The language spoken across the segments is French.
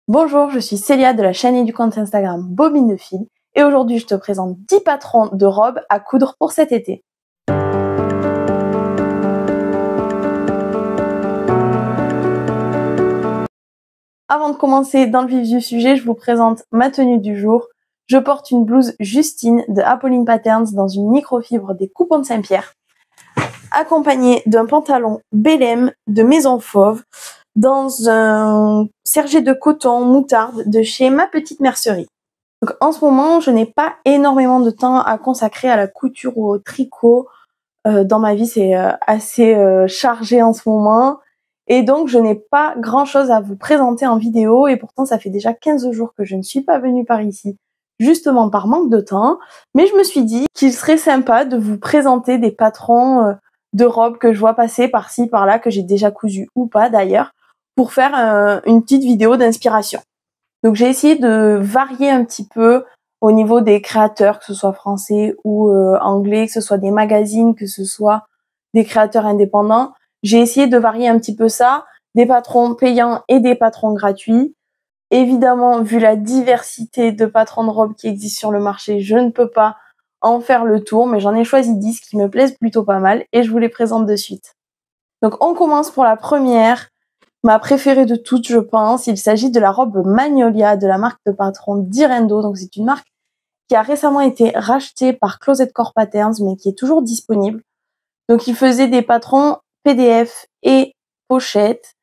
Bonjour, je suis Célia de la chaîne et du compte Instagram Bobine de Fil et aujourd'hui je te présente 10 patrons de robes à coudre pour cet été. Avant de commencer dans le vif du sujet, je vous présente ma tenue du jour. Je porte une blouse Justine de Apolline Patterns dans une microfibre des Coupons de Saint-Pierre, accompagnée d'un pantalon Bellem de Maison Fauve dans un sergé de coton moutarde de chez Ma Petite Mercerie. Donc, en ce moment, je n'ai pas énormément de temps à consacrer à la couture ou au tricot. Dans ma vie, c'est assez chargé en ce moment. Et donc, je n'ai pas grand-chose à vous présenter en vidéo. Et pourtant, ça fait déjà 15 jours que je ne suis pas venue par ici, justement par manque de temps. Mais je me suis dit qu'il serait sympa de vous présenter des patrons de robes que je vois passer par-ci, par-là, que j'ai déjà cousu ou pas d'ailleurs, pour faire une petite vidéo d'inspiration. Donc j'ai essayé de varier un petit peu au niveau des créateurs, que ce soit français ou anglais, que ce soit des magazines, que ce soit des créateurs indépendants. J'ai essayé de varier un petit peu ça, des patrons payants et des patrons gratuits. Évidemment, vu la diversité de patrons de robes qui existent sur le marché, je ne peux pas en faire le tour, mais j'en ai choisi 10 qui me plaisent plutôt pas mal et je vous les présente de suite. Donc on commence pour la première. Ma préférée de toutes, je pense, il s'agit de la robe Magnolia de la marque de patron Direndo. Donc c'est une marque qui a récemment été rachetée par Closet Core Patterns, mais qui est toujours disponible. Donc il faisait des patrons PDF et pochettes.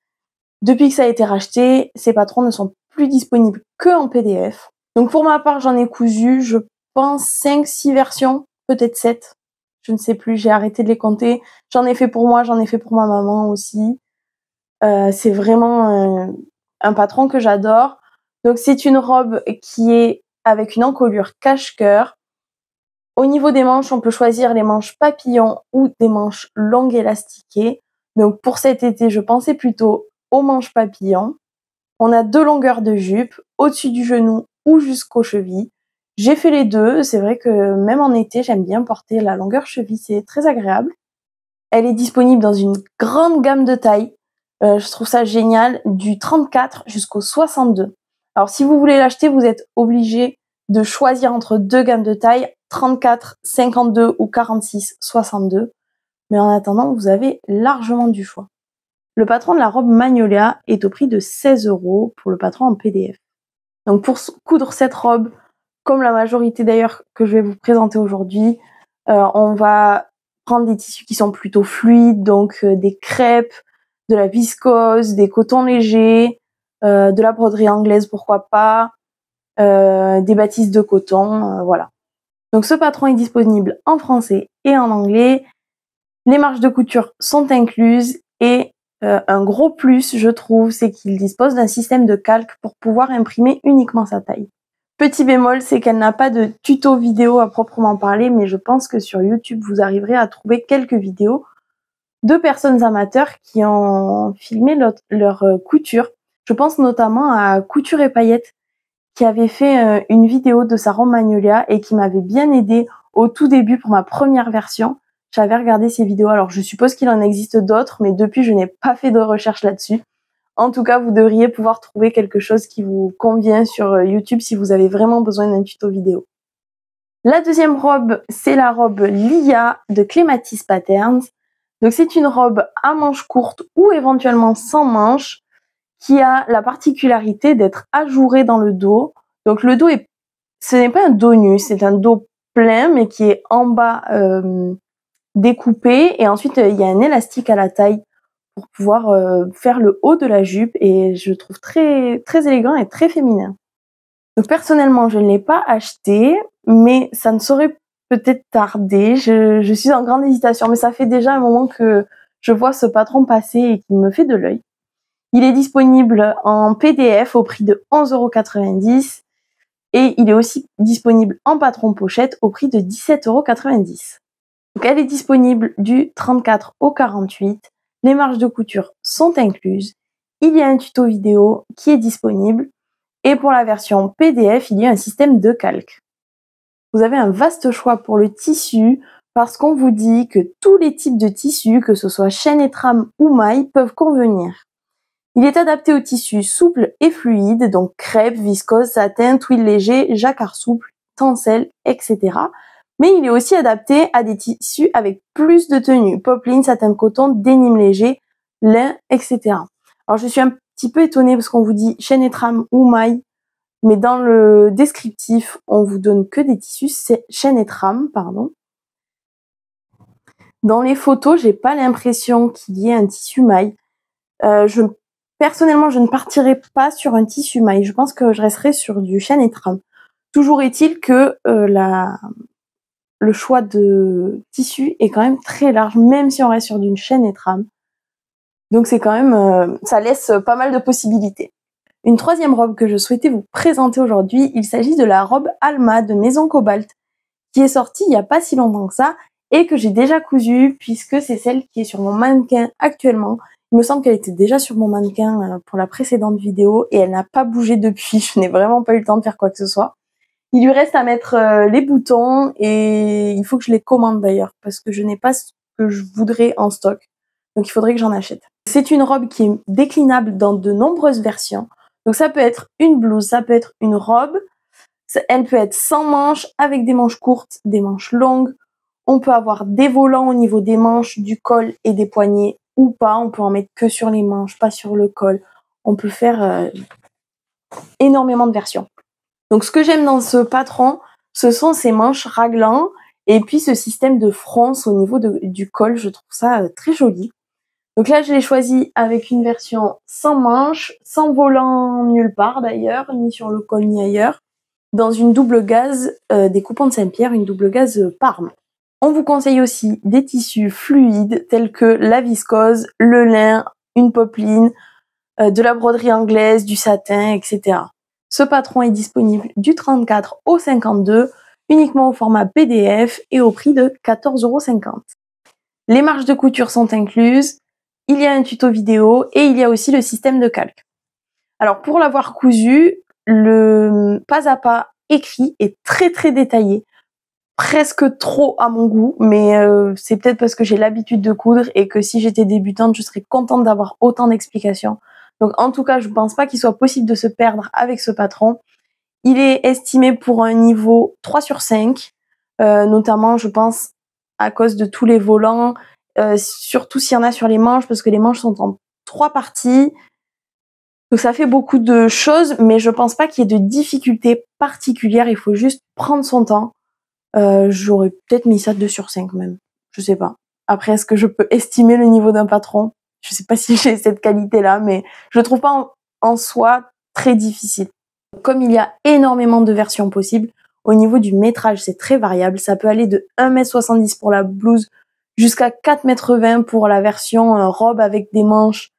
Depuis que ça a été racheté, ces patrons ne sont plus disponibles que en PDF. Donc pour ma part, j'en ai cousu, je pense 5-6 versions, peut-être 7. Je ne sais plus, j'ai arrêté de les compter. J'en ai fait pour moi, j'en ai fait pour ma maman aussi. C'est vraiment un patron que j'adore. Donc c'est une robe qui est avec une encolure cache-cœur. Au niveau des manches, on peut choisir les manches papillons ou des manches longues élastiquées. Donc pour cet été, je pensais plutôt aux manches papillons. On a 2 longueurs de jupe, au-dessus du genou ou jusqu'aux chevilles. J'ai fait les deux. C'est vrai que même en été, j'aime bien porter la longueur cheville, c'est très agréable. Elle est disponible dans une grande gamme de tailles. Je trouve ça génial, du 34 jusqu'au 62. Alors si vous voulez l'acheter, vous êtes obligé de choisir entre 2 gammes de taille, 34, 52 ou 46, 62. Mais en attendant, vous avez largement du choix. Le patron de la robe Magnolia est au prix de 16 € pour le patron en PDF. Donc pour coudre cette robe, comme la majorité d'ailleurs que je vais vous présenter aujourd'hui, on va prendre des tissus qui sont plutôt fluides, donc des crêpes, de la viscose, des cotons légers, de la broderie anglaise pourquoi pas, des bâtisses de coton, voilà. Donc ce patron est disponible en français et en anglais. Les marges de couture sont incluses et un gros plus, je trouve, c'est qu'il dispose d'un système de calque pour pouvoir imprimer uniquement sa taille. Petit bémol, c'est qu'elle n'a pas de tuto vidéo à proprement parler, mais je pense que sur YouTube, vous arriverez à trouver quelques vidéos de personnes amateurs qui ont filmé leur couture. Je pense notamment à Couture et Paillettes, qui avait fait une vidéo de sa robe Magnolia et qui m'avait bien aidée au tout début pour ma première version. J'avais regardé ces vidéos, alors je suppose qu'il en existe d'autres, mais depuis je n'ai pas fait de recherche là-dessus. En tout cas, vous devriez pouvoir trouver quelque chose qui vous convient sur YouTube si vous avez vraiment besoin d'un tuto vidéo. La deuxième robe, c'est la robe Lia de Clematis Patterns. Donc c'est une robe à manches courtes ou éventuellement sans manches qui a la particularité d'être ajourée dans le dos. Donc le dos ce n'est pas un dos nu, c'est un dos plein mais qui est en bas découpé et ensuite il y a un élastique à la taille pour pouvoir faire le haut de la jupe et je trouve très très élégant et très féminin. Donc personnellement, je ne l'ai pas acheté, mais ça ne saurait peut-être tarder. Je suis en grande hésitation, mais ça fait déjà un moment que je vois ce patron passer et qu'il me fait de l'œil. Il est disponible en PDF au prix de 11,90 € et il est aussi disponible en patron pochette au prix de 17,90 €. Donc elle est disponible du 34 au 48. Les marges de couture sont incluses. Il y a un tuto vidéo qui est disponible. Et pour la version PDF, il y a un système de calque. Vous avez un vaste choix pour le tissu parce qu'on vous dit que tous les types de tissus, que ce soit chaîne et trame ou maille, peuvent convenir. Il est adapté aux tissus souples et fluides, donc crêpe, viscose, satin, twill léger, jacquard souple, tencel, etc. Mais il est aussi adapté à des tissus avec plus de tenue, popeline, satin de coton, dénime léger, lin, etc. Alors je suis un petit peu étonnée parce qu'on vous dit chaîne et trame ou maille, mais dans le descriptif, on vous donne que des tissus chaîne et trame, pardon. Dans les photos, j'ai pas l'impression qu'il y ait un tissu maille. Personnellement, je ne partirai pas sur un tissu maille. Je pense que je resterai sur du chaîne et trame. Toujours est-il que le choix de tissu est quand même très large, même si on reste sur d'une chaîne et trame. Donc c'est quand même, ça laisse pas mal de possibilités. Une troisième robe que je souhaitais vous présenter aujourd'hui, il s'agit de la robe Alma de Maison Cobalt, qui est sortie il n'y a pas si longtemps que ça, et que j'ai déjà cousue, puisque c'est celle qui est sur mon mannequin actuellement. Il me semble qu'elle était déjà sur mon mannequin pour la précédente vidéo, et elle n'a pas bougé depuis, je n'ai vraiment pas eu le temps de faire quoi que ce soit. Il lui reste à mettre les boutons, et il faut que je les commande d'ailleurs, parce que je n'ai pas ce que je voudrais en stock, donc il faudrait que j'en achète. C'est une robe qui est déclinable dans de nombreuses versions. Donc ça peut être une blouse, ça peut être une robe, elle peut être sans manches, avec des manches courtes, des manches longues. On peut avoir des volants au niveau des manches, du col et des poignets ou pas. On peut en mettre que sur les manches, pas sur le col. On peut faire énormément de versions. Donc ce que j'aime dans ce patron, ce sont ces manches raglan et puis ce système de fronce au niveau du col. Je trouve ça très joli. Donc là, je l'ai choisi avec une version sans manches, sans volant nulle part d'ailleurs, ni sur le col ni ailleurs, dans une double gaze des Coupons de Saint-Pierre, une double gaze Parme. On vous conseille aussi des tissus fluides tels que la viscose, le lin, une popeline, de la broderie anglaise, du satin, etc. Ce patron est disponible du 34 au 52, uniquement au format PDF et au prix de 14,50 €. Les marges de couture sont incluses. Il y a un tuto vidéo et il y a aussi le système de calque. Alors pour l'avoir cousu, le pas à pas écrit est très très détaillé, presque trop à mon goût, mais c'est peut-être parce que j'ai l'habitude de coudre et que si j'étais débutante, je serais contente d'avoir autant d'explications. Donc en tout cas, je ne pense pas qu'il soit possible de se perdre avec ce patron. Il est estimé pour un niveau 3 sur 5, notamment je pense à cause de tous les volants, surtout s'il y en a sur les manches, parce que les manches sont en 3 parties. Donc ça fait beaucoup de choses, mais je pense pas qu'il y ait de difficultés particulières, il faut juste prendre son temps. J'aurais peut-être mis ça 2 sur 5 même, je sais pas. Après, est-ce que je peux estimer le niveau d'un patron? Je sais pas si j'ai cette qualité-là, mais je le trouve pas en soi très difficile. Comme il y a énormément de versions possibles, au niveau du métrage, c'est très variable. Ça peut aller de 1,70 m pour la blouse jusqu'à 4,20 m pour la version robe avec des manches,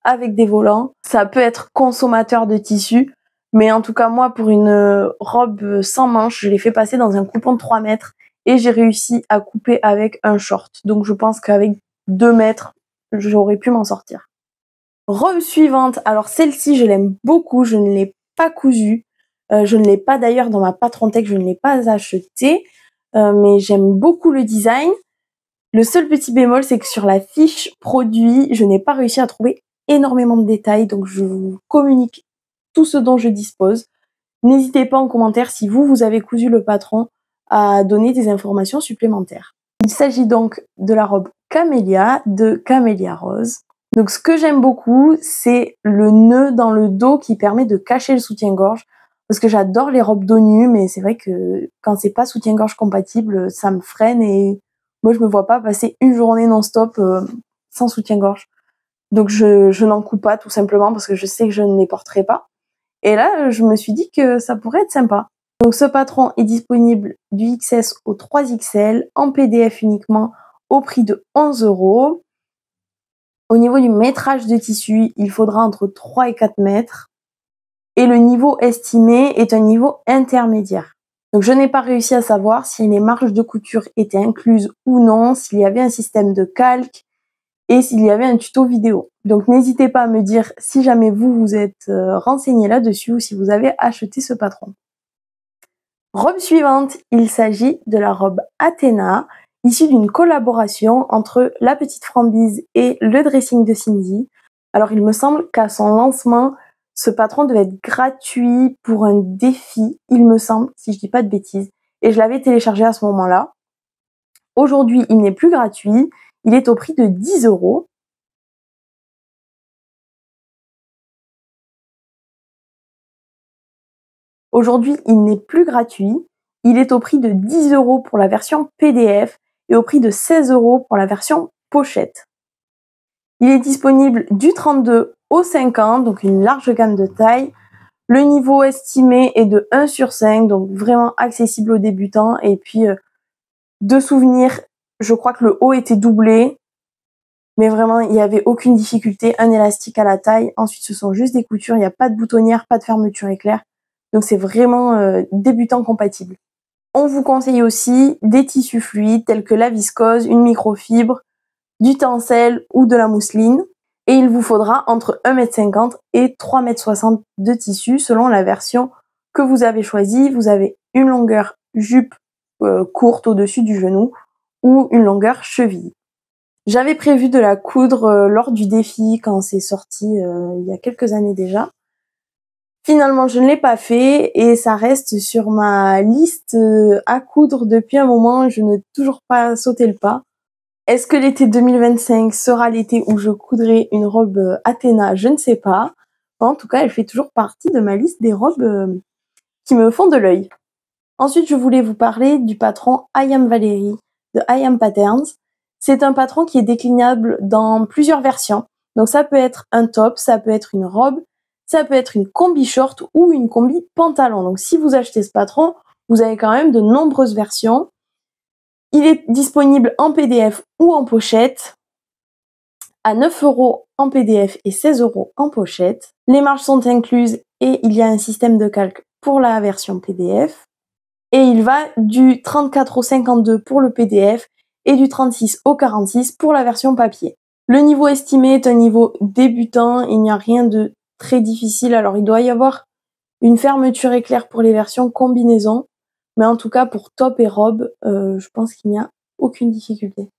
avec des volants. Ça peut être consommateur de tissu, mais en tout cas, moi, pour une robe sans manches, je l'ai fait passer dans un coupon de 3 mètres et j'ai réussi à couper avec un short. Donc, je pense qu'avec 2 mètres, j'aurais pu m'en sortir. Robe suivante. Alors, celle-ci, je l'aime beaucoup. Je ne l'ai pas cousue. Je ne l'ai pas d'ailleurs dans ma Patron Tech. Je ne l'ai pas achetée. Mais j'aime beaucoup le design. Le seul petit bémol, c'est que sur la fiche produit, je n'ai pas réussi à trouver énormément de détails. Donc, je vous communique tout ce dont je dispose. N'hésitez pas en commentaire si vous avez cousu le patron à donner des informations supplémentaires. Il s'agit donc de la robe Camélia de Camélia Rose. Donc ce que j'aime beaucoup, c'est le nœud dans le dos qui permet de cacher le soutien-gorge. Parce que j'adore les robes dos nu, mais c'est vrai que quand c'est pas soutien-gorge compatible, ça me freine et moi je me vois pas passer une journée non-stop sans soutien-gorge. Donc je n'en coupe pas tout simplement parce que je sais que je ne les porterai pas. Et là, je me suis dit que ça pourrait être sympa. Donc ce patron est disponible du XS au 3XL en PDF uniquement au prix de 11 €. Au niveau du métrage de tissu, il faudra entre 3 et 4 mètres. Et le niveau estimé est un niveau intermédiaire. Donc je n'ai pas réussi à savoir si les marges de couture étaient incluses ou non, s'il y avait un système de calque et s'il y avait un tuto vidéo. Donc n'hésitez pas à me dire si jamais vous êtes renseigné là-dessus ou si vous avez acheté ce patron. Robe suivante, il s'agit de la robe Athéna, issue d'une collaboration entre la petite Frambyse et le dressing de Cindy. Alors il me semble qu'à son lancement, ce patron devait être gratuit pour un défi, il me semble, si je dis pas de bêtises. Et je l'avais téléchargé à ce moment-là. Aujourd'hui, il n'est plus gratuit, il est au prix de 10 €. Aujourd'hui, il n'est plus gratuit, il est au prix de 10 € pour la version PDF et au prix de 16 € pour la version pochette. Il est disponible du 32 au 50, donc une large gamme de tailles. Le niveau estimé est de 1/5, donc vraiment accessible aux débutants. Et puis, de souvenir, je crois que le haut était doublé, mais vraiment, il n'y avait aucune difficulté. Un élastique à la taille. Ensuite, ce sont juste des coutures, il n'y a pas de boutonnière, pas de fermeture éclair. Donc, c'est vraiment débutant compatible. On vous conseille aussi des tissus fluides tels que la viscose, une microfibre, du tencel ou de la mousseline. Et il vous faudra entre 1,50 m et 3,60 m de tissu selon la version que vous avez choisie. Vous avez une longueur jupe courte au-dessus du genou ou une longueur cheville. J'avais prévu de la coudre lors du défi quand c'est sorti il y a quelques années déjà. Finalement, je ne l'ai pas fait et ça reste sur ma liste à coudre depuis un moment. Je n'ai toujours pas sauté le pas. Est-ce que l'été 2025 sera l'été où je coudrai une robe Athéna? Je ne sais pas. En tout cas, elle fait toujours partie de ma liste des robes qui me font de l'œil. Ensuite, je voulais vous parler du patron I Am Valérie de I Am Patterns. C'est un patron qui est déclinable dans plusieurs versions. Donc ça peut être un top, ça peut être une robe, ça peut être une combi short ou une combi pantalon. Donc si vous achetez ce patron, vous avez quand même de nombreuses versions. Il est disponible en PDF ou en pochette, à 9 € en PDF et 16 € en pochette. Les marges sont incluses et il y a un système de calque pour la version PDF. Et il va du 34 au 52 pour le PDF et du 36 au 46 pour la version papier. Le niveau estimé est un niveau débutant, il n'y a rien de très difficile. Alors il doit y avoir une fermeture éclair pour les versions combinaison, mais en tout cas pour top et robe, je pense qu'il n'y a aucune difficulté.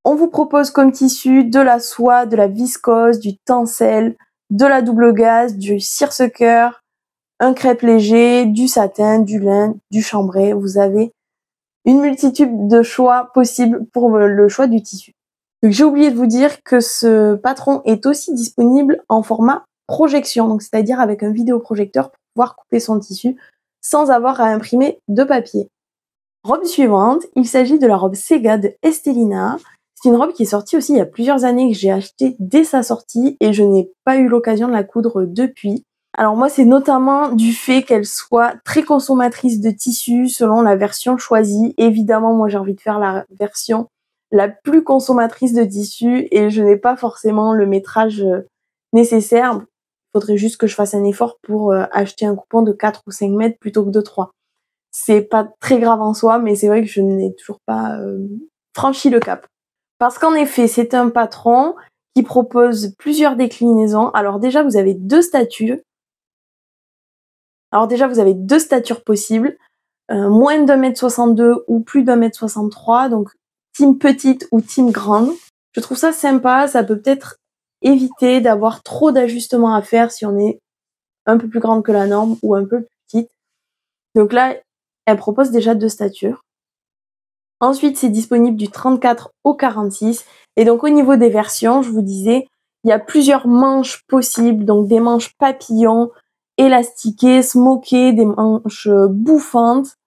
On vous propose comme tissu de la soie, de la viscose, du tencel, de la double gaze, du seersucker, un crêpe léger, du satin, du lin, du chambré. Vous avez une multitude de choix possibles pour le choix du tissu. J'ai oublié de vous dire que ce patron est aussi disponible en format projection, donc c'est-à-dire avec un vidéoprojecteur pour pouvoir couper son tissu sans avoir à imprimer de papier. Robe suivante, il s'agit de la robe Sega de Estelina. C'est une robe qui est sortie aussi il y a plusieurs années, que j'ai achetée dès sa sortie et je n'ai pas eu l'occasion de la coudre depuis. Alors moi, c'est notamment du fait qu'elle soit très consommatrice de tissu selon la version choisie. Évidemment, moi j'ai envie de faire la version la plus consommatrice de tissu et je n'ai pas forcément le métrage nécessaire. Il faudrait juste que je fasse un effort pour acheter un coupon de 4 ou 5 mètres plutôt que de 3. C'est pas très grave en soi, mais c'est vrai que je n'ai toujours pas franchi le cap. Parce qu'en effet, c'est un patron qui propose plusieurs déclinaisons. Alors déjà, vous avez deux statures possibles, moins d'1,62 m ou plus d'1,63 m, donc team petite ou team grande. Je trouve ça sympa, ça peut peut-être éviter d'avoir trop d'ajustements à faire si on est un peu plus grande que la norme ou un peu plus petite. Donc là, elle propose déjà deux statures. Ensuite, c'est disponible du 34 au 46. Et donc au niveau des versions, je vous disais, il y a plusieurs manches possibles, donc des manches papillons, élastiquées, smokées, des manches bouffantes.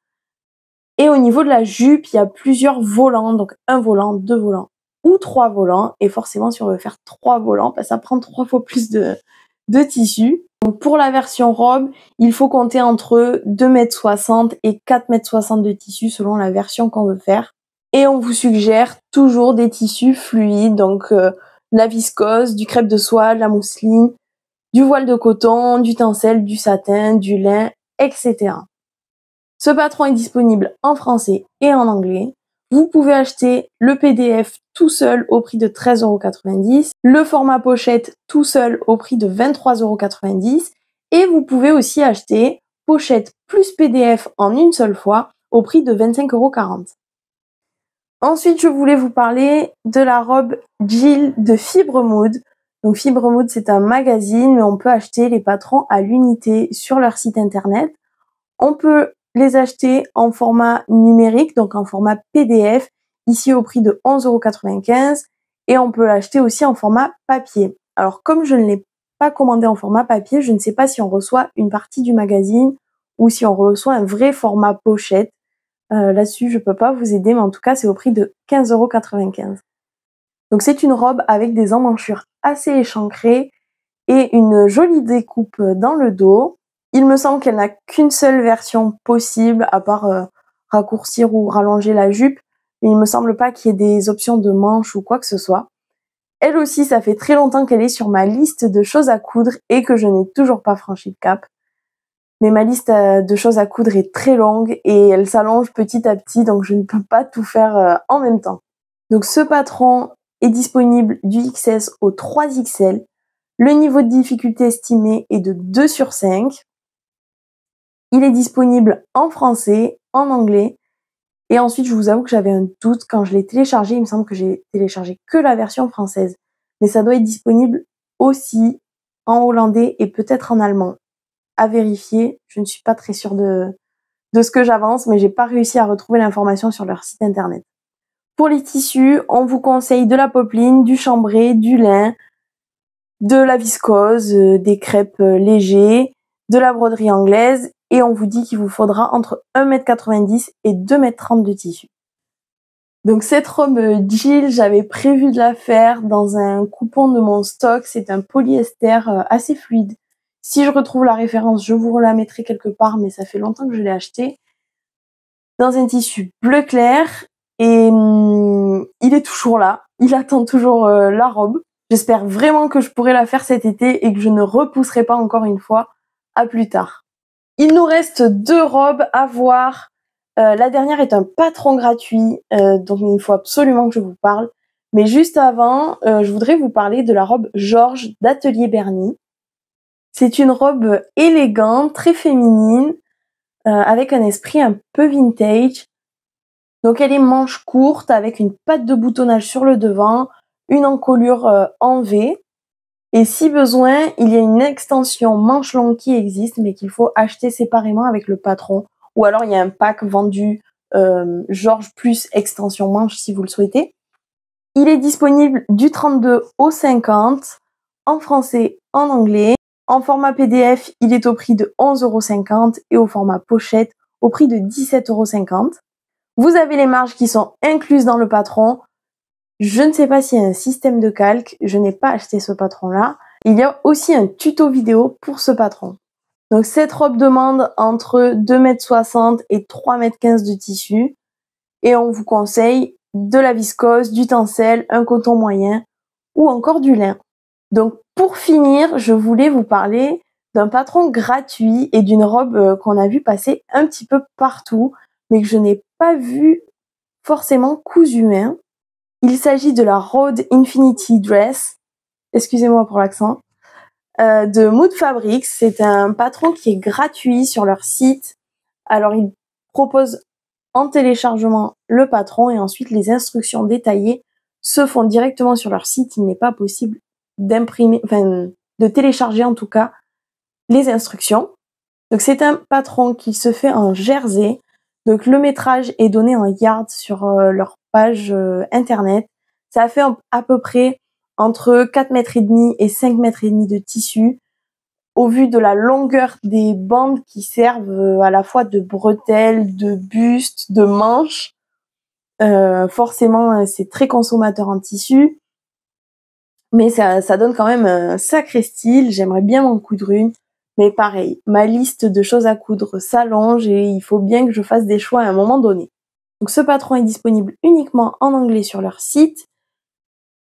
Et au niveau de la jupe, il y a plusieurs volants, donc un volant, deux volants ou trois volants. Et forcément, si on veut faire trois volants, ça prend 3 fois plus de tissu. Donc pour la version robe, il faut compter entre 2,60 m et 4,60 m de tissu selon la version qu'on veut faire. Et on vous suggère toujours des tissus fluides, donc la viscose, du crêpe de soie, de la mousseline, du voile de coton, du tencel, du satin, du lin, etc. Ce patron est disponible en français et en anglais. Vous pouvez acheter le PDF tout seul au prix de 13,90 €, le format pochette tout seul au prix de 23,90 € et vous pouvez aussi acheter pochette plus PDF en une seule fois au prix de 25,40 €. Ensuite, je voulais vous parler de la robe Jill de Fibre Mood. Donc Fibremood, c'est un magazine, mais on peut acheter les patrons à l'unité sur leur site internet. On peut les acheter en format numérique, donc en format PDF, ici au prix de 11,95 €, et on peut l'acheter aussi en format papier. Alors comme je ne l'ai pas commandé en format papier, je ne sais pas si on reçoit une partie du magazine ou si on reçoit un vrai format pochette. Là-dessus, je peux pas vous aider, mais en tout cas, c'est au prix de 15,95 €. Donc c'est une robe avec des emmanchures assez échancrées et une jolie découpe dans le dos. Il me semble qu'elle n'a qu'une seule version possible, à part raccourcir ou rallonger la jupe, mais il me semble pas qu'il y ait des options de manches ou quoi que ce soit. Elle aussi, ça fait très longtemps qu'elle est sur ma liste de choses à coudre et que je n'ai toujours pas franchi le cap. Mais ma liste de choses à coudre est très longue et elle s'allonge petit à petit, donc je ne peux pas tout faire en même temps. Donc ce patron est disponible du XS au 3XL. Le niveau de difficulté estimé est de 2 sur 5. Il est disponible en français, en anglais. Et ensuite, je vous avoue que j'avais un doute quand je l'ai téléchargé. Il me semble que j'ai téléchargé que la version française. Mais ça doit être disponible aussi en hollandais et peut-être en allemand. À vérifier. Je ne suis pas très sûre de ce que j'avance, mais j'ai pas réussi à retrouver l'information sur leur site internet. Pour les tissus, on vous conseille de la popeline, du chambré, du lin, de la viscose, des crêpes légers, de la broderie anglaise, et on vous dit qu'il vous faudra entre 1,90 m et 2,30 m de tissu. Donc cette robe Jill, j'avais prévu de la faire dans un coupon de mon stock, c'est un polyester assez fluide. Si je retrouve la référence, je vous la mettrai quelque part, mais ça fait longtemps que je l'ai acheté. Dans un tissu bleu clair, et il est toujours là, il attend toujours la robe. J'espère vraiment que je pourrai la faire cet été et que je ne repousserai pas encore une fois à plus tard. Il nous reste 2 robes à voir. La dernière est un patron gratuit, donc il faut absolument que je vous parle. Mais juste avant, je voudrais vous parler de la robe Georges d'Atelier Berny. C'est une robe élégante, très féminine, avec un esprit un peu vintage. Donc elle est manche courte avec une patte de boutonnage sur le devant, une encolure en V. Et si besoin, il y a une extension manche longue qui existe, mais qu'il faut acheter séparément avec le patron. Ou alors il y a un pack vendu Georges plus extension manche si vous le souhaitez. Il est disponible du 32 au 50, en français, en anglais. En format PDF, il est au prix de 11,50 € et au format pochette, au prix de 17,50 €. Vous avez les marges qui sont incluses dans le patron. Je ne sais pas s'il y a un système de calque, je n'ai pas acheté ce patron-là. Il y a aussi un tuto vidéo pour ce patron. Donc cette robe demande entre 2,60 m et 3,15 m de tissu. Et on vous conseille de la viscose, du tencel, un coton moyen ou encore du lin. Donc pour finir, je voulais vous parler d'un patron gratuit et d'une robe qu'on a vu passer un petit peu partout, mais que je n'ai pas vu forcément cousu main. Il s'agit de la Rhode Infinity Dress, excusez-moi pour l'accent, de Mood Fabrics. C'est un patron qui est gratuit sur leur site. Alors ils proposent en téléchargement le patron et ensuite les instructions détaillées se font directement sur leur site. Il n'est pas possible d'imprimer, enfin de télécharger en tout cas les instructions. Donc c'est un patron qui se fait en jersey. Donc le métrage est donné en yards sur leur page internet. Ça fait à peu près entre 4,5 m et 5,5 m de tissu. Au vu de la longueur des bandes qui servent à la fois de bretelles, de buste, de manches, forcément c'est très consommateur en tissu. Mais ça donne quand même un sacré style. J'aimerais bien m'en coudre une. Mais pareil, ma liste de choses à coudre s'allonge et il faut bien que je fasse des choix à un moment donné. Donc ce patron est disponible uniquement en anglais sur leur site.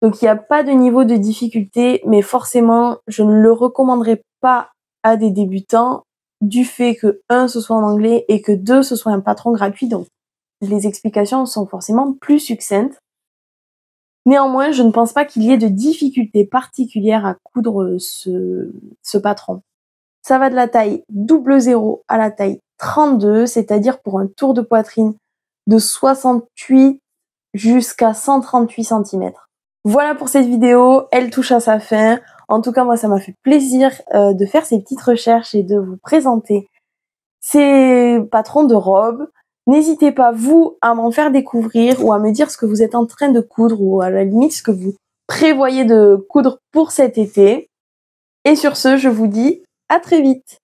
Donc il n'y a pas de niveau de difficulté, mais forcément, je ne le recommanderais pas à des débutants du fait que 1, ce soit en anglais et que 2, ce soit un patron gratuit. Donc les explications sont forcément plus succinctes. Néanmoins, je ne pense pas qu'il y ait de difficultés particulières à coudre ce patron. Ça va de la taille 00 à la taille 32, c'est-à-dire pour un tour de poitrine de 68 jusqu'à 138 cm. Voilà pour cette vidéo, elle touche à sa fin. En tout cas, moi, ça m'a fait plaisir de faire ces petites recherches et de vous présenter ces patrons de robes. N'hésitez pas, vous, à m'en faire découvrir ou à me dire ce que vous êtes en train de coudre ou à la limite ce que vous prévoyez de coudre pour cet été. Et sur ce, je vous dis à très vite.